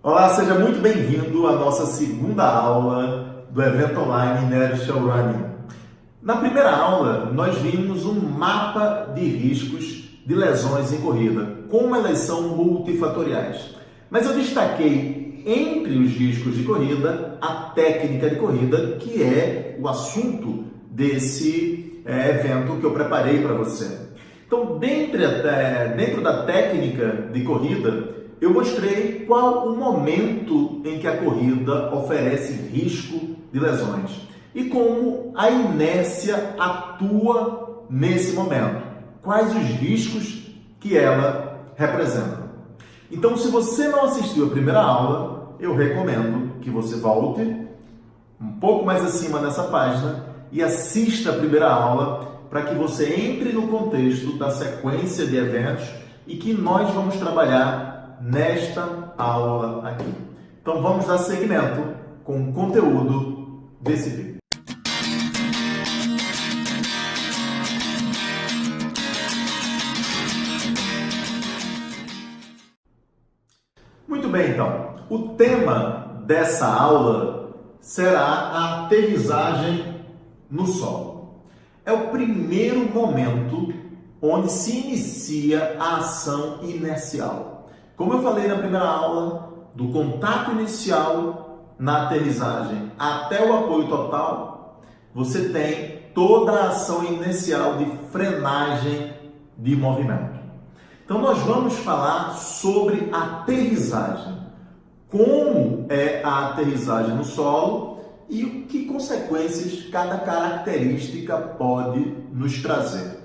Olá, seja muito bem-vindo à nossa segunda aula do evento online Inertial Running. Na primeira aula, nós vimos um mapa de riscos de lesões em corrida, como elas são multifatoriais. Mas eu destaquei entre os riscos de corrida a técnica de corrida, que é o assunto desse evento que eu preparei para você. Então, dentro da técnica de corrida, eu mostrei qual o momento em que a corrida oferece risco de lesões e como a inércia atua nesse momento, quais os riscos que ela representa. Então, se você não assistiu a primeira aula, eu recomendo que você volte um pouco mais acima nessa página e assista a primeira aula para que você entre no contexto da sequência de eventos e que nós vamos trabalhar nesta aula aqui. Então vamos dar seguimento com o conteúdo desse vídeo. Muito bem, então. O tema dessa aula será a aterrissagem no solo. É o primeiro momento onde se inicia a ação inercial. Como eu falei na primeira aula, do contato inicial na aterrissagem até o apoio total, você tem toda a ação inicial de frenagem de movimento. Então nós vamos falar sobre aterrissagem, como é a aterrissagem no solo e que consequências cada característica pode nos trazer.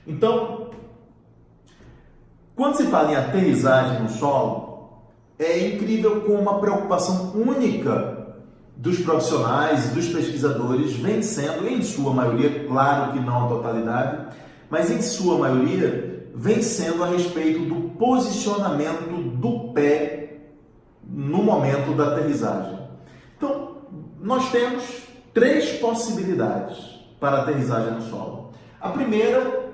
Então, quando se fala em aterrissagem no solo, é incrível como a preocupação única dos profissionais e dos pesquisadores vem sendo, em sua maioria, claro que não a totalidade, mas em sua maioria, vem sendo a respeito do posicionamento do pé no momento da aterrissagem. Então, nós temos três possibilidades para a aterrissagem no solo. A primeira,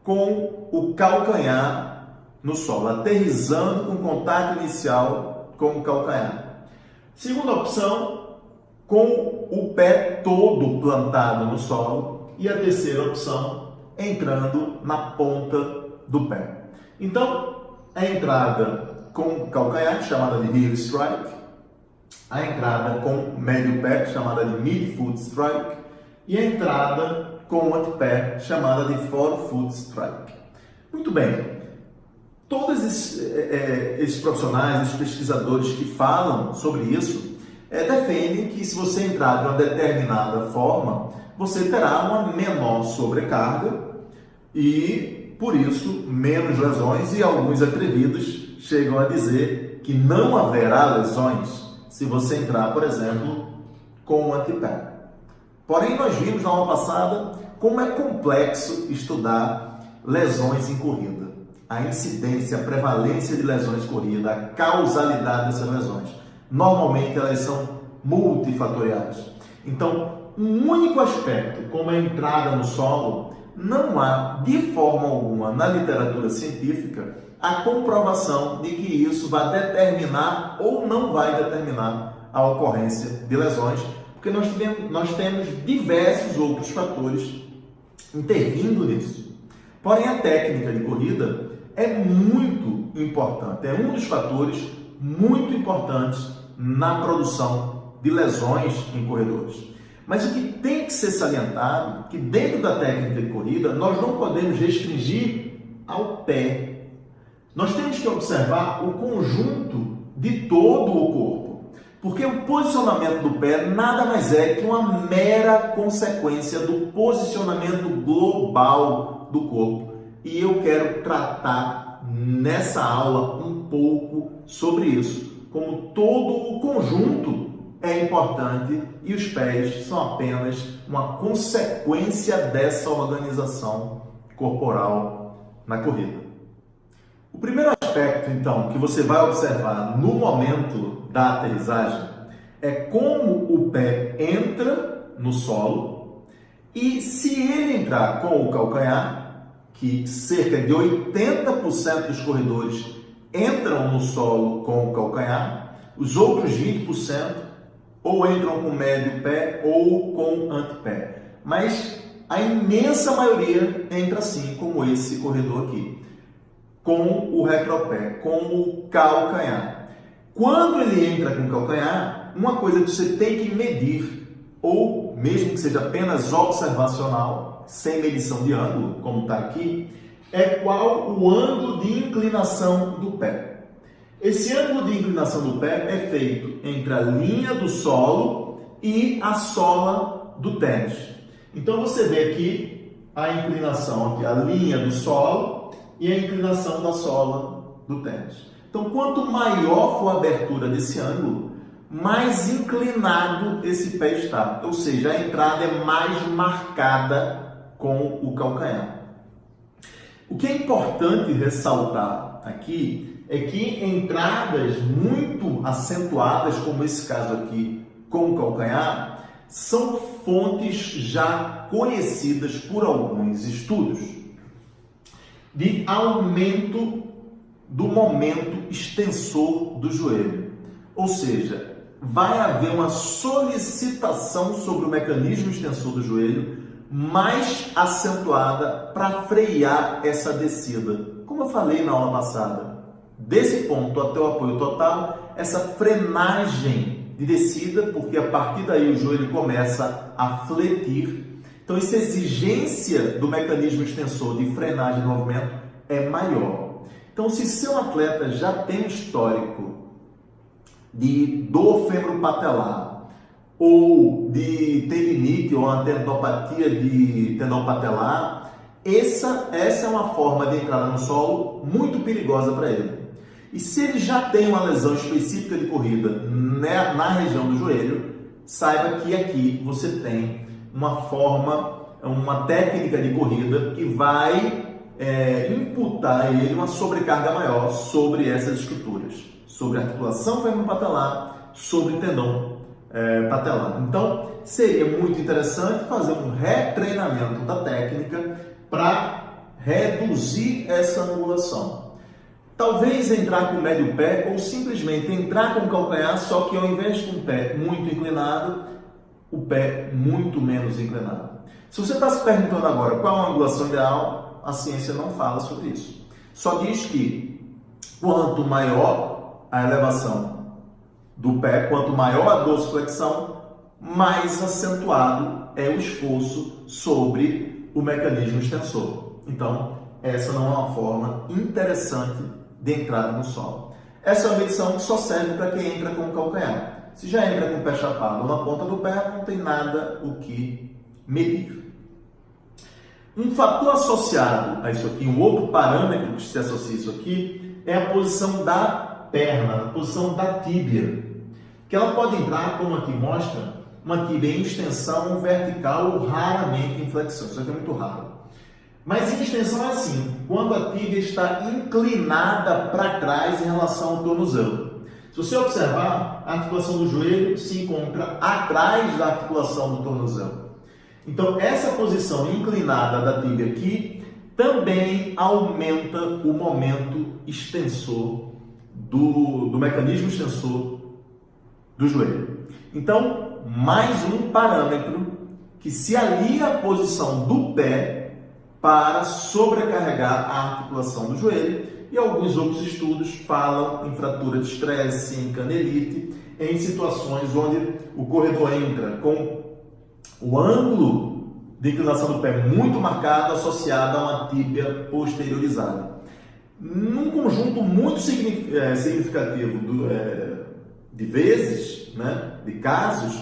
com o calcanhar no solo, aterrissando com contato inicial com o calcanhar. Segunda opção, com o pé todo plantado no solo. E a terceira opção, entrando na ponta do pé. Então, a entrada com o calcanhar, chamada de heel strike, a entrada com médio pé, chamada de mid foot strike, e a entrada com o antepé, chamada de forefoot strike. Muito bem. Todos esses profissionais, esses pesquisadores que falam sobre isso, defendem que se você entrar de uma determinada forma, você terá uma menor sobrecarga e, por isso, menos lesões, e alguns atrevidos chegam a dizer que não haverá lesões se você entrar, por exemplo, com o antepé. Porém, nós vimos na aula passada como é complexo estudar lesões em corrida. A incidência, a prevalência de lesões corrida, a causalidade dessas lesões. Normalmente elas são multifatoriais. Então, um único aspecto, como a entrada no solo, não há de forma alguma na literatura científica a comprovação de que isso vai determinar ou não vai determinar a ocorrência de lesões, porque nós temos diversos outros fatores intervindo nisso. Porém, a técnica de corrida é muito importante, é um dos fatores muito importantes na produção de lesões em corredores. Mas o que tem que ser salientado é que dentro da técnica de corrida nós não podemos restringir ao pé. Nós temos que observar o conjunto de todo o corpo, porque o posicionamento do pé nada mais é que uma mera consequência do posicionamento global do corpo. E eu quero tratar nessa aula um pouco sobre isso, como todo o conjunto é importante e os pés são apenas uma consequência dessa organização corporal na corrida. O primeiro aspecto, então, que você vai observar no momento da aterrissagem é como o pé entra no solo e se ele entrar com o calcanhar, que cerca de 80% dos corredores entram no solo com o calcanhar, os outros 20% ou entram com o médio pé ou com o antepé. Mas a imensa maioria entra sim, como esse corredor aqui, com o retropé, com o calcanhar. Quando ele entra com o calcanhar, uma coisa que você tem que medir, ou mesmo que seja apenas observacional, sem medição de ângulo, como está aqui, é qual o ângulo de inclinação do pé. Esse ângulo de inclinação do pé é feito entre a linha do solo e a sola do tênis. Então você vê aqui a inclinação, aqui, a linha do solo e a inclinação da sola do tênis. Então, quanto maior for a abertura desse ângulo, mais inclinado esse pé está. Ou seja, a entrada é mais marcada com o calcanhar. O que é importante ressaltar aqui é que entradas muito acentuadas, como esse caso aqui com o calcanhar, são fontes já conhecidas por alguns estudos de aumento do momento extensor do joelho. Ou seja, vai haver uma solicitação sobre o mecanismo extensor do joelho mais acentuada para frear essa descida. Como eu falei na aula passada, desse ponto até o apoio total, essa frenagem de descida, porque a partir daí o joelho começa a fletir. Então, essa exigência do mecanismo extensor de frenagem do movimento é maior. Então, se seu atleta já tem um histórico de dor femoropatelar, ou de tendinite ou uma tendinopatia de tendão patelar, essa é uma forma de entrada no solo muito perigosa para ele. E se ele já tem uma lesão específica de corrida na região do joelho, saiba que aqui você tem uma técnica de corrida que vai imputar a ele uma sobrecarga maior sobre essas estruturas, sobre a articulação femoropatelar, sobre tendão patelar. Então, seria muito interessante fazer um retreinamento da técnica para reduzir essa angulação. Talvez entrar com o médio pé ou simplesmente entrar com o calcanhar, só que ao invés de um pé muito inclinado, o pé muito menos inclinado. Se você está se perguntando agora qual a angulação ideal, a ciência não fala sobre isso. Só diz que quanto maior a elevação do pé, quanto maior a dorsiflexão, mais acentuado é o esforço sobre o mecanismo extensor. Então, essa não é uma forma interessante de entrada no solo. Essa é uma medição que só serve para quem entra com o calcanhar. Se já entra com o pé chapado ou na ponta do pé, não tem nada o que medir. Um fator associado a isso aqui, um outro parâmetro que se associa a isso aqui, é a posição da perna, a posição da tíbia, que ela pode entrar, como aqui mostra, uma tíbia em extensão vertical ou raramente em flexão. Isso aqui é muito raro. Mas em extensão é assim, quando a tíbia está inclinada para trás em relação ao tornozelo. Se você observar, a articulação do joelho se encontra atrás da articulação do tornozelo. Então, essa posição inclinada da tíbia aqui também aumenta o momento extensor do mecanismo extensor do joelho. Então, mais um parâmetro que se alia à posição do pé para sobrecarregar a articulação do joelho, e alguns outros estudos falam em fratura de estresse, em canelite, em situações onde o corredor entra com o ângulo de inclinação do pé muito marcado, associado a uma tíbia posteriorizada. Num conjunto muito significativo de vezes, de casos,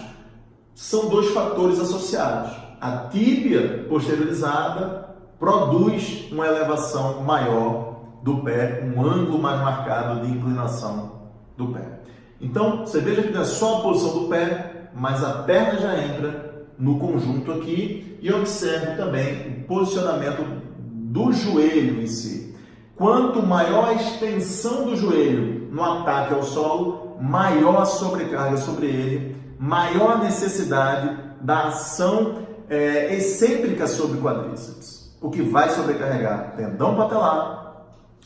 são dois fatores associados. A tíbia posteriorizada produz uma elevação maior do pé, um ângulo mais marcado de inclinação do pé. Então, você veja que não é só a posição do pé, mas a perna já entra no conjunto aqui, e observe também o posicionamento do joelho em si. Quanto maior a extensão do joelho no ataque ao solo, maior a sobrecarga sobre ele, maior a necessidade da ação excêntrica sobre o quadríceps, o que vai sobrecarregar tendão patelar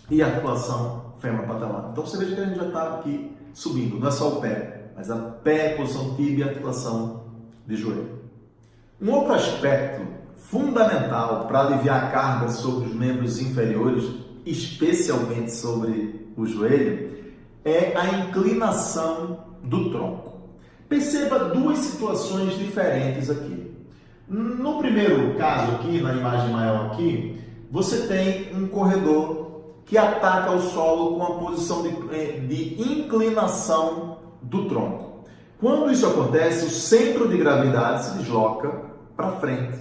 e articulação fêmur patelar. Então você veja que a gente já está aqui subindo, não é só o pé, mas a pé, posição tíbia e articulação de joelho. Um outro aspecto fundamental para aliviar a carga sobre os membros inferiores, especialmente sobre o joelho, é a inclinação do tronco. Perceba duas situações diferentes aqui. No primeiro caso aqui, na imagem maior aqui, você tem um corredor que ataca o solo com a posição de inclinação do tronco. Quando isso acontece, o centro de gravidade se desloca para frente,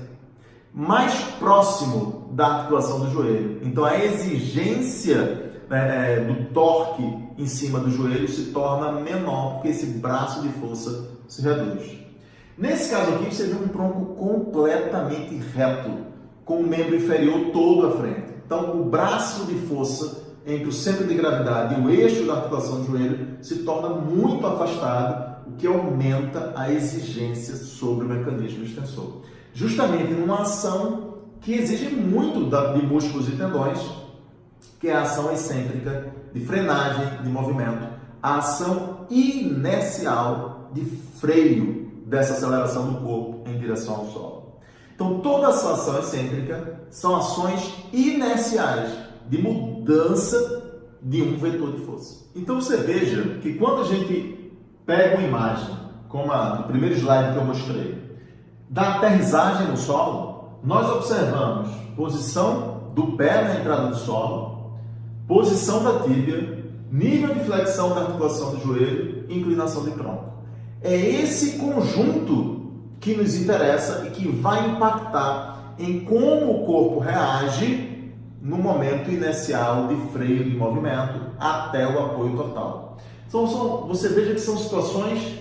mais próximo da articulação do joelho. Então a exigência do torque em cima do joelho se torna menor, porque esse braço de força se reduz. Nesse caso aqui, você vê um tronco completamente reto, com o membro inferior todo à frente. Então, o braço de força entre o centro de gravidade e o eixo da articulação do joelho se torna muito afastado, o que aumenta a exigência sobre o mecanismo extensor. Justamente numa ação que exige muito de músculos e tendões, que é a ação excêntrica de frenagem de movimento, a ação inercial de freio dessa aceleração do corpo em direção ao solo. Então, toda essa ação excêntrica são ações inerciais de mudança de um vetor de força. Então, você veja que quando a gente pega uma imagem, como a do primeiro slide que eu mostrei, da aterrissagem no solo, nós observamos posição do pé na entrada do solo, posição da tíbia, nível de flexão da articulação do joelho e inclinação de tronco. É esse conjunto que nos interessa e que vai impactar em como o corpo reage no momento inercial de freio de movimento até o apoio total. Então, você veja que são situações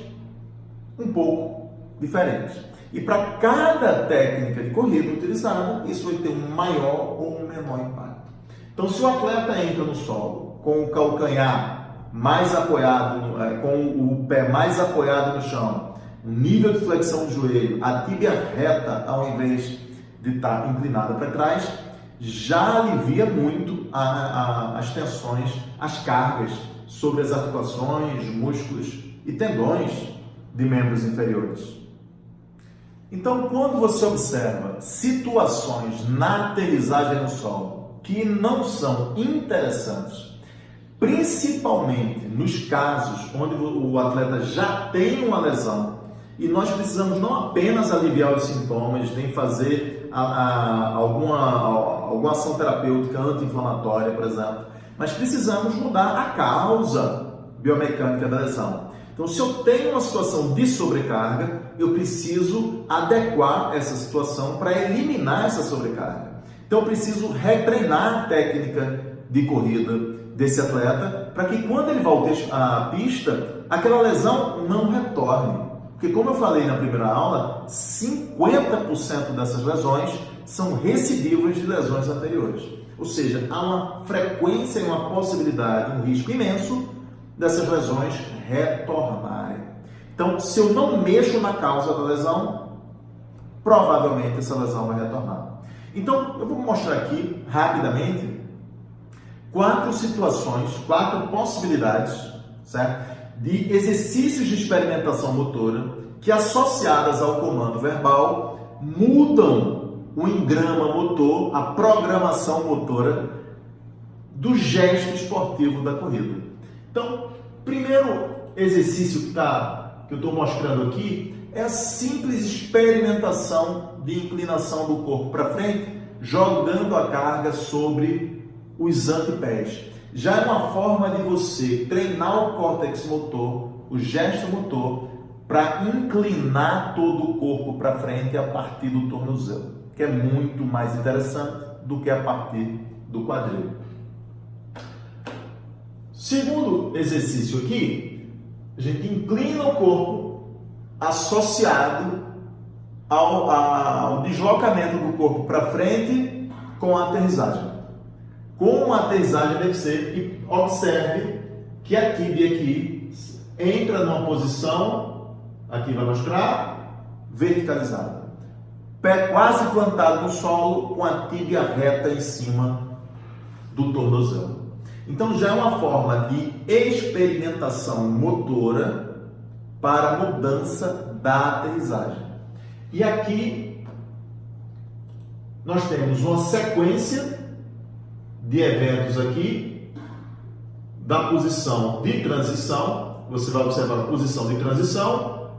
um pouco diferentes. E para cada técnica de corrida utilizada, isso vai ter um maior ou um menor impacto. Então, se o atleta entra no solo com o calcanhar mais apoiado, com o pé mais apoiado no chão, o nível de flexão do joelho, a tíbia reta ao invés de estar inclinada para trás, já alivia muito as tensões, as cargas sobre as articulações, músculos e tendões de membros inferiores. Então, quando você observa situações na aterrissagem no solo que não são interessantes, principalmente nos casos onde o atleta já tem uma lesão, e nós precisamos não apenas aliviar os sintomas, nem fazer alguma ação terapêutica anti-inflamatória, por exemplo, mas precisamos mudar a causa biomecânica da lesão. Então, se eu tenho uma situação de sobrecarga, eu preciso adequar essa situação para eliminar essa sobrecarga. Então, eu preciso retreinar a técnica de corrida desse atleta para que quando ele volte à pista, aquela lesão não retorne. Porque, como eu falei na primeira aula, 50% dessas lesões são recidivas de lesões anteriores. Ou seja, há uma frequência e uma possibilidade, um risco imenso dessas lesões retornarem. Então, se eu não mexo na causa da lesão, provavelmente essa lesão vai retornar. Então, eu vou mostrar aqui, rapidamente, 4 situações, 4 possibilidades, certo? De exercícios de experimentação motora que, associadas ao comando verbal, mudam o engrama motor, a programação motora do gesto esportivo da corrida. Então, primeiro exercício que eu estou mostrando aqui é a simples experimentação de inclinação do corpo para frente, jogando a carga sobre os antepés. Já é uma forma de você treinar o córtex motor, o gesto motor, para inclinar todo o corpo para frente a partir do tornozelo, que é muito mais interessante do que a partir do quadril. Segundo exercício aqui, a gente inclina o corpo associado ao deslocamento do corpo para frente com a aterrissagem. Com a aterrissagem deve ser, e observe que a tíbia aqui entra numa posição, aqui vai mostrar, verticalizada. Pé quase plantado no solo com a tíbia reta em cima do tornozelo. Então já é uma forma de experimentação motora para a mudança da aterrissagem. E aqui nós temos uma sequência de eventos aqui da posição de transição. Você vai observar a posição de transição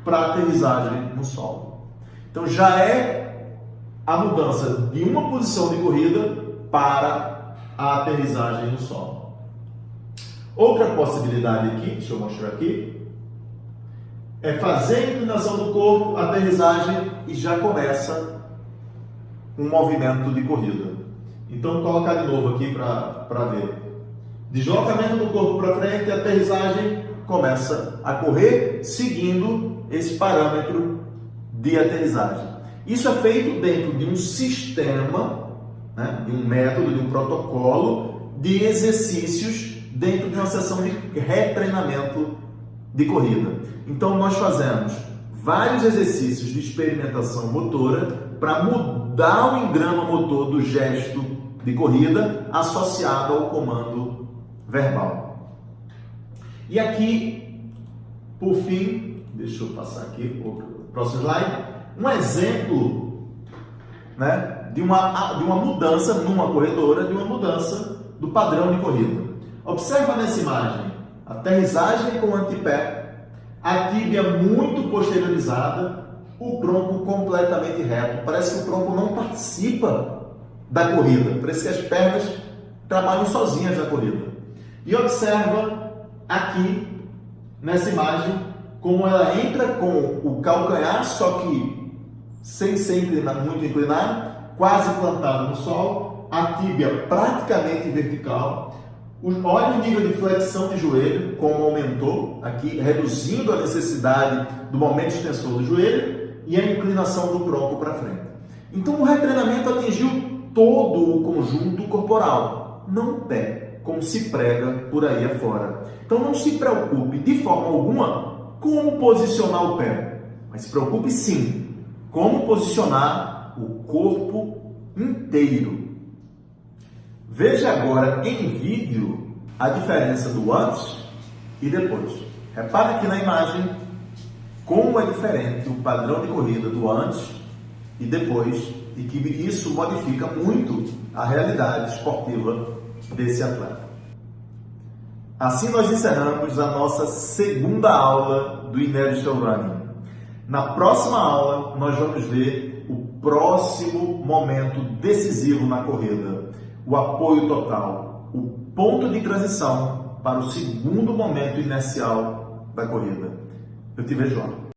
para a aterrissagem no solo. Então já é a mudança de uma posição de corrida para a aterrissagem no solo. Outra possibilidade aqui, deixa eu mostrar aqui, é fazer a inclinação do corpo, aterrissagem e já começa um movimento de corrida. Então vou colocar de novo aqui para ver. Deslocamento do corpo para frente, aterrissagem, começa a correr seguindo esse parâmetro de aterrissagem. Isso é feito dentro de um sistema, né, de um método, de um protocolo de exercícios dentro de uma sessão de retreinamento de corrida. Então nós fazemos vários exercícios de experimentação motora para mudar o engrama motor do gesto de corrida associado ao comando verbal. E aqui, por fim, deixa eu passar aqui o próximo slide, um exemplo, né, de uma mudança numa corredora, de uma mudança do padrão de corrida. Observa nessa imagem, aterrissagem com o antepé, a tíbia muito posteriorizada, o tronco completamente reto. Parece que o tronco não participa da corrida, parece que as pernas trabalham sozinhas na corrida. E observa aqui, nessa imagem, como ela entra com o calcanhar, só que sem ser muito inclinado, quase plantado no solo, a tíbia praticamente vertical. Olha o nível de flexão de joelho, como aumentou, aqui reduzindo a necessidade do momento extensor do joelho e a inclinação do tronco para frente. Então o retreinamento atingiu todo o conjunto corporal, não o pé, como se prega por aí afora. Então não se preocupe de forma alguma como posicionar o pé, mas se preocupe sim como posicionar o corpo inteiro. Veja agora em vídeo a diferença do antes e depois. Repare aqui na imagem como é diferente o padrão de corrida do antes e depois, e que isso modifica muito a realidade esportiva desse atleta. Assim nós encerramos a nossa segunda aula do Inertial Running. Na próxima aula nós vamos ver o próximo momento decisivo na corrida, o apoio total, o ponto de transição para o segundo momento inercial da corrida. Eu te vejo lá.